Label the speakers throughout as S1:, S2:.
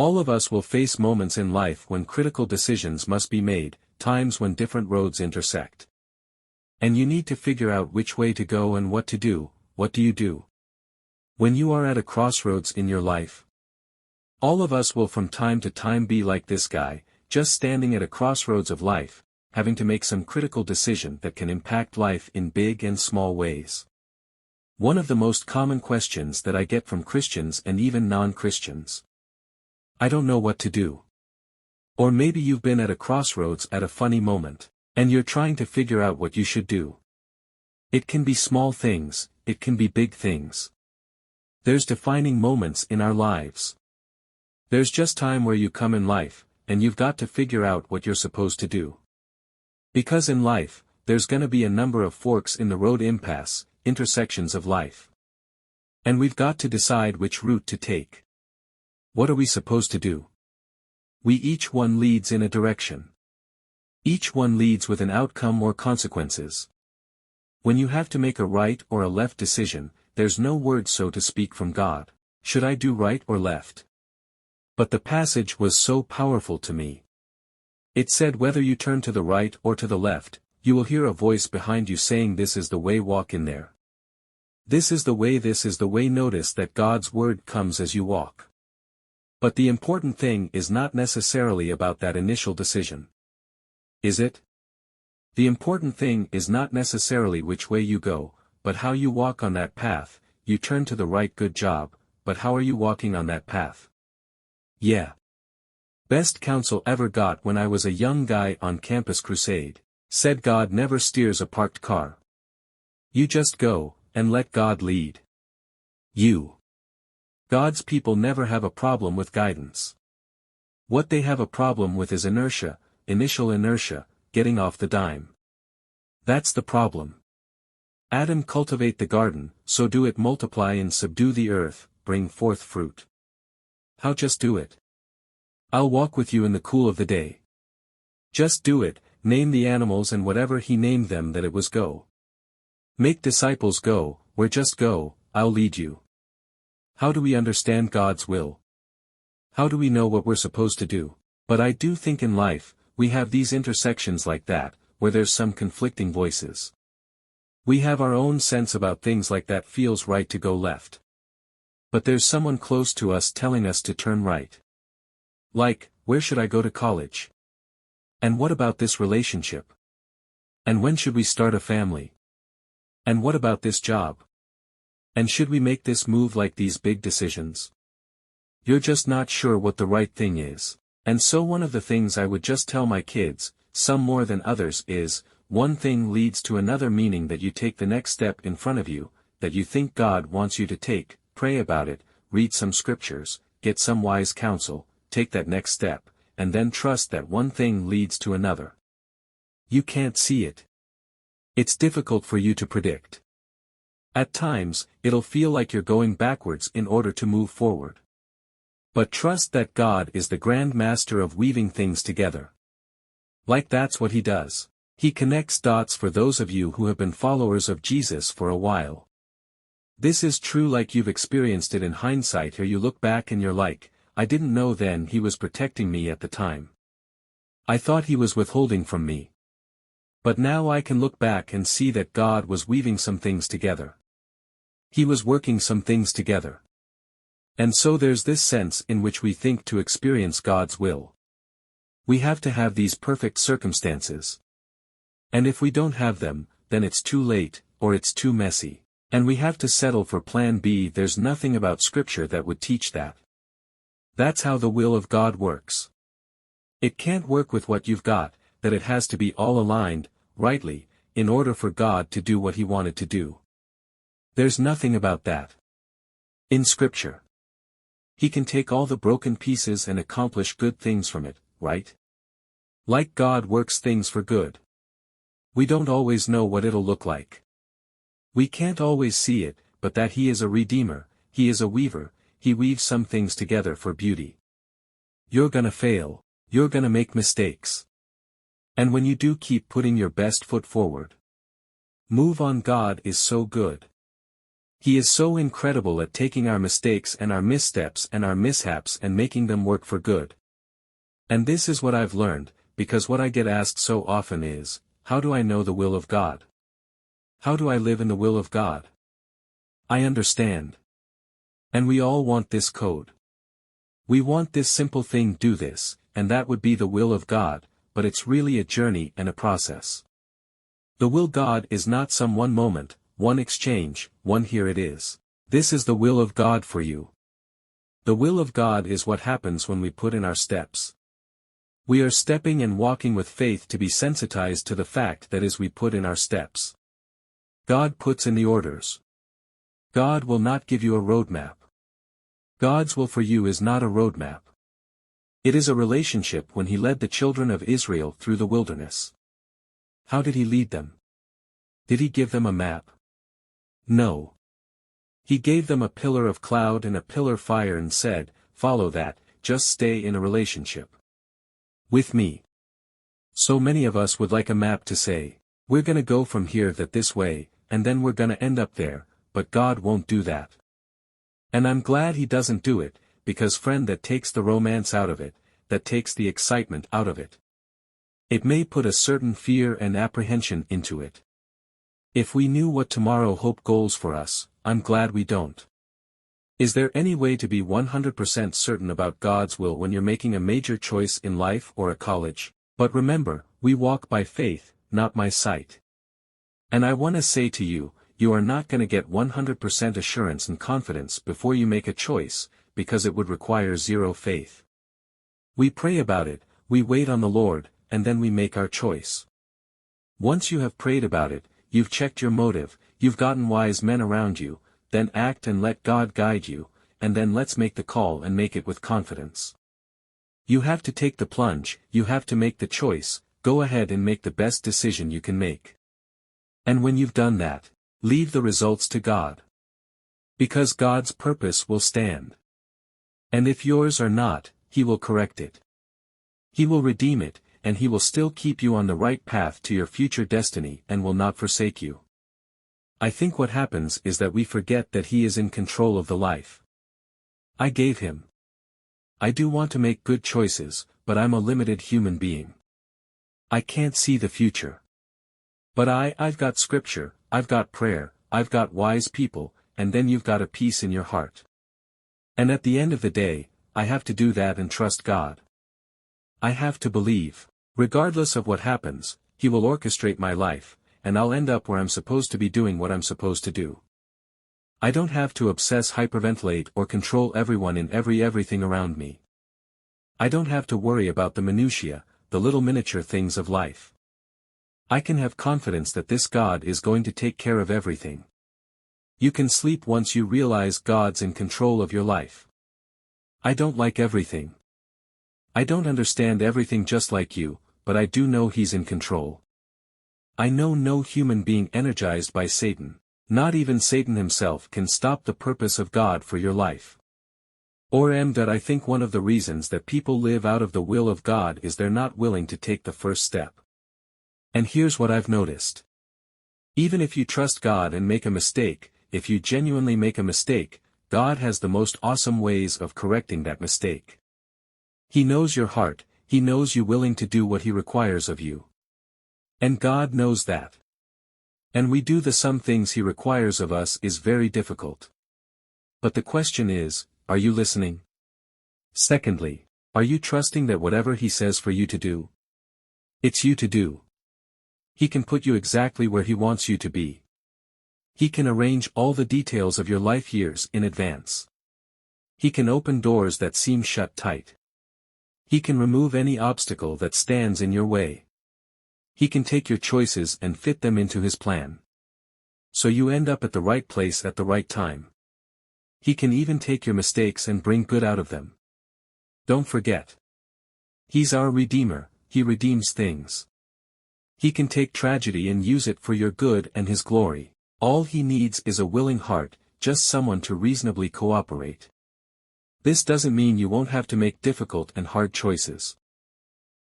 S1: All of us will face moments in life when critical decisions must be made, times when different roads intersect. And you need to figure out which way to go and what to do. What do you do when you are at a crossroads in your life? All of us will from time to time be like this guy, just standing at a crossroads of life, having to make some critical decision that can impact life in big and small ways. One of the most common questions that I get from Christians and even non-Christians: I don't know what to do. Or maybe you've been at a crossroads at a funny moment, and you're trying to figure out what you should do. It can be small things, it can be big things. There's defining moments in our lives. There's just time where you come in life, and you've got to figure out what you're supposed to do. Because in life, there's gonna be a number of forks in the road, impasse, intersections of life. And we've got to decide which route to take. What are we supposed to do? Each one leads in a direction. Each one leads with an outcome or consequences. When you have to make a right or a left decision, there's no word, so to speak, from God. Should I do right or left? But the passage was so powerful to me. It said whether you turn to the right or to the left, you will hear a voice behind you saying, this is the way, walk in there. This is the way, this is the way. Notice that God's word comes as you walk. But the important thing is not necessarily about that initial decision. Is it? The important thing is not necessarily which way you go, but how you walk on that path. You turn to the right, good job, but how are you walking on that path? Yeah. Best counsel ever got when I was a young guy on campus crusade. Said God never steers a parked car. You just go, and let God lead you. God's people never have a problem with guidance. What they have a problem with is inertia, initial inertia, getting off the dime. That's the problem. Adam, cultivate the garden, so do it, multiply and subdue the earth, bring forth fruit. How? Just do it. I'll walk with you in the cool of the day. Just do it, name the animals and whatever he named them, that it was go. Make disciples, go, where just go, I'll lead you. How do we understand God's will? How do we know what we're supposed to do? But I do think in life, we have these intersections like that, where there's some conflicting voices. We have our own sense about things like that, feels right to go left. But there's someone close to us telling us to turn right. Like, where should I go to college? And what about this relationship? And when should we start a family? And what about this job? And should we make this move? Like these big decisions. You're just not sure what the right thing is. And so one of the things I would just tell my kids, some more than others, is, one thing leads to another, meaning that you take the next step in front of you, that you think God wants you to take, pray about it, read some scriptures, get some wise counsel, take that next step, and then trust that one thing leads to another. You can't see it. It's difficult for you to predict. At times, it'll feel like you're going backwards in order to move forward. But trust that God is the grand master of weaving things together. Like that's what he does. He connects dots for those of you who have been followers of Jesus for a while. This is true, like you've experienced it in hindsight, or you look back and you're like, I didn't know then he was protecting me at the time. I thought he was withholding from me. But now I can look back and see that God was weaving some things together. He was working some things together. And so there's this sense in which we think to experience God's will, we have to have these perfect circumstances. And if we don't have them, then it's too late, or it's too messy. And we have to settle for plan B. There's nothing about Scripture that would teach that. That's how the will of God works. It can't work with what you've got, that it has to be all aligned, rightly, in order for God to do what he wanted to do. There's nothing about that in Scripture. He can take all the broken pieces and accomplish good things from it, right? Like God works things for good. We don't always know what it'll look like. We can't always see it, but that he is a redeemer, he is a weaver, he weaves some things together for beauty. You're gonna fail, you're gonna make mistakes. And when you do, keep putting your best foot forward. Move on. God is so good. He is so incredible at taking our mistakes and our missteps and our mishaps and making them work for good. And this is what I've learned, because what I get asked so often is, how do I know the will of God? How do I live in the will of God? I understand. And we all want this code. We want this simple thing, do this, and that would be the will of God, but it's really a journey and a process. The will of God is not some one moment, one exchange, one here it is. This is the will of God for you. The will of God is what happens when we put in our steps. We are stepping and walking with faith to be sensitized to the fact that as we put in our steps, God puts in the orders. God will not give you a roadmap. God's will for you is not a roadmap. It is a relationship. When he led the children of Israel through the wilderness, how did he lead them? Did he give them a map? No. He gave them a pillar of cloud and a pillar of fire and said, follow that, just stay in a relationship with me. So many of us would like a map to say, we're gonna go from here this way, and then we're gonna end up there, but God won't do that. And I'm glad he doesn't do it, because friend, that takes the romance out of it, that takes the excitement out of it. It may put a certain fear and apprehension into it. If we knew what tomorrow hope goals for us, I'm glad we don't. Is there any way to be 100% certain about God's will when you're making a major choice in life or a college? But remember, we walk by faith, not by sight. And I want to say to you, you are not going to get 100% assurance and confidence before you make a choice, because it would require zero faith. We pray about it, we wait on the Lord, and then we make our choice. Once you have prayed about it, you've checked your motive, you've gotten wise men around you, then act and let God guide you, and then let's make the call and make it with confidence. You have to take the plunge, you have to make the choice, go ahead and make the best decision you can make. And when you've done that, leave the results to God. Because God's purpose will stand. And if yours are not, he will correct it. He will redeem it, and he will still keep you on the right path to your future destiny and will not forsake you. I think what happens is that we forget that he is in control of the life I gave him. I do want to make good choices, but I'm a limited human being. I can't see the future. But I've got scripture, I've got prayer, I've got wise people, and then you've got a peace in your heart. And at the end of the day, I have to do that and trust God. I have to believe, regardless of what happens, he will orchestrate my life, and I'll end up where I'm supposed to be doing what I'm supposed to do. I don't have to obsess, hyperventilate, or control everyone in everything around me. I don't have to worry about the minutiae, the little miniature things of life. I can have confidence that this God is going to take care of everything. You can sleep once you realize God's in control of your life. I don't like everything. I don't understand everything just like you, but I do know he's in control. I know no human being energized by Satan, not even Satan himself, can stop the purpose of God for your life. That I think one of the reasons that people live out of the will of God is they're not willing to take the first step. And here's what I've noticed. Even if you trust God and make a mistake, if you genuinely make a mistake, God has the most awesome ways of correcting that mistake. He knows your heart, he knows you willing to do what he requires of you. And God knows that. And we do the some things he requires of us is very difficult. But the question is, are you listening? Secondly, are you trusting that whatever he says for you to do, it's you to do? He can put you exactly where he wants you to be. He can arrange all the details of your life years in advance. He can open doors that seem shut tight. He can remove any obstacle that stands in your way. He can take your choices and fit them into his plan. So you end up at the right place at the right time. He can even take your mistakes and bring good out of them. Don't forget. He's our Redeemer, he redeems things. He can take tragedy and use it for your good and his glory. All he needs is a willing heart, just someone to reasonably cooperate. This doesn't mean you won't have to make difficult and hard choices.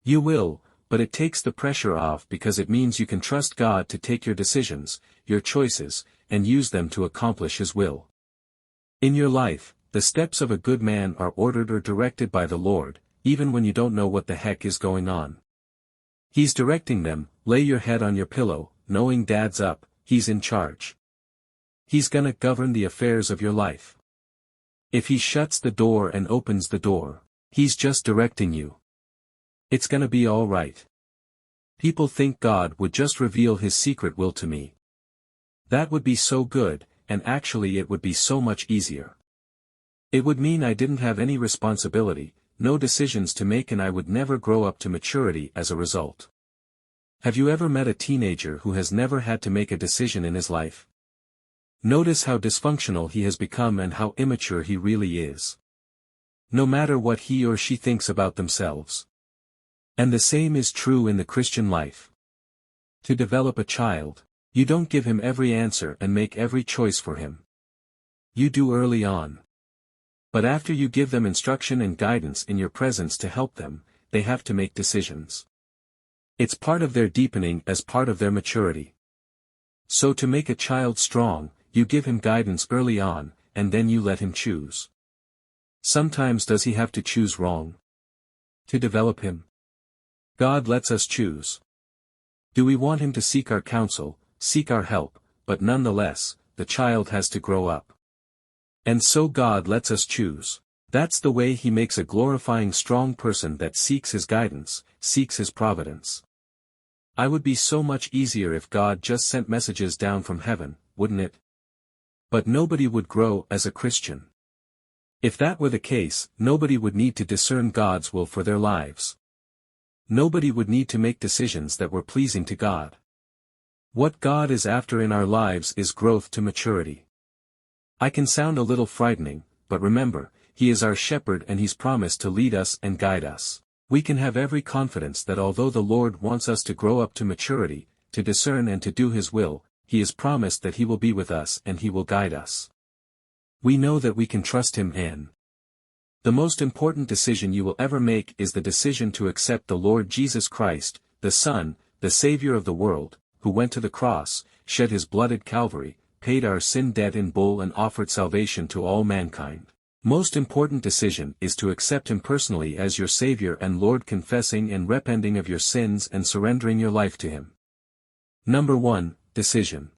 S1: You will, but it takes the pressure off because it means you can trust God to take your decisions, your choices, and use them to accomplish His will. In your life, the steps of a good man are ordered or directed by the Lord, even when you don't know what the heck is going on. He's directing them. Lay your head on your pillow, knowing Dad's up, He's in charge. He's gonna govern the affairs of your life. If He shuts the door and opens the door, He's just directing you. It's gonna be all right. People think God would just reveal His secret will to me. That would be so good, and actually it would be so much easier. It would mean I didn't have any responsibility, no decisions to make, and I would never grow up to maturity as a result. Have you ever met a teenager who has never had to make a decision in his life? Notice how dysfunctional he has become and how immature he really is. No matter what he or she thinks about themselves. And the same is true in the Christian life. To develop a child, you don't give him every answer and make every choice for him. You do early on. But after you give them instruction and guidance in your presence to help them, they have to make decisions. It's part of their deepening as part of their maturity. So to make a child strong, you give him guidance early on, and then you let him choose. Sometimes does he have to choose wrong? To develop him? God lets us choose. Do we want him to seek our counsel, seek our help, but nonetheless, the child has to grow up. And so God lets us choose. That's the way He makes a glorifying strong person that seeks His guidance, seeks His providence. I would be so much easier if God just sent messages down from heaven, wouldn't it? But nobody would grow as a Christian. If that were the case, nobody would need to discern God's will for their lives. Nobody would need to make decisions that were pleasing to God. What God is after in our lives is growth to maturity. I can sound a little frightening, but remember, He is our shepherd and He's promised to lead us and guide us. We can have every confidence that although the Lord wants us to grow up to maturity, to discern and to do His will, He has promised that He will be with us and He will guide us. We know that we can trust Him, and the most important decision you will ever make is the decision to accept the Lord Jesus Christ, the Son, the Savior of the world, who went to the cross, shed His blood at Calvary, paid our sin debt in full and offered salvation to all mankind. Most important decision is to accept Him personally as your Savior and Lord, confessing and repenting of your sins and surrendering your life to Him. Number 1, decision.